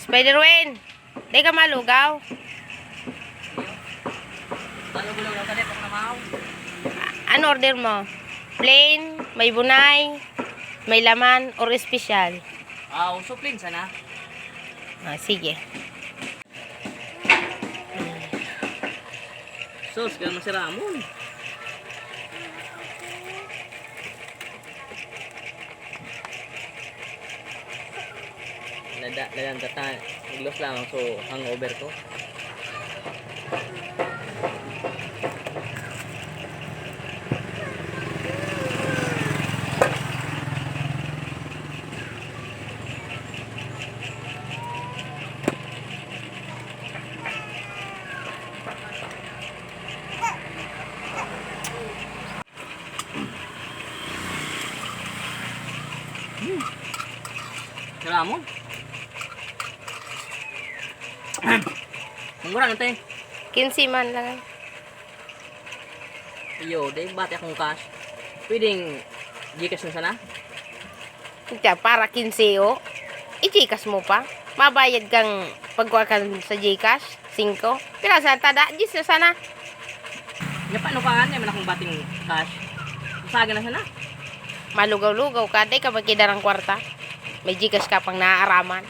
Spider-Wen, di ka malugaw. Malugaw lang tadi pag namaw. Ano order mo? Plain, may bunay, may laman, or espesyal? Usuplin sana. Sige. Sus, ganun si Ramon. Ladan tata, iglos lamang so hangover ko. Si Ramon. Ang mura natin. 15 man lang. Iyo, dahil bati akong cash. Pwedeng Gcash na sana? Kaya para 15 o. I-Gcash mo pa. Mabayad kang pagkuha ka sa Gcash. 5. Pero sa tada, Gis na sana. Nga paano ka nga naman akong bating cash? Usaga na sana? Malugaw-lugaw ka. Di ka magkidarang kwarta. May Gcash ka pang naaaraman.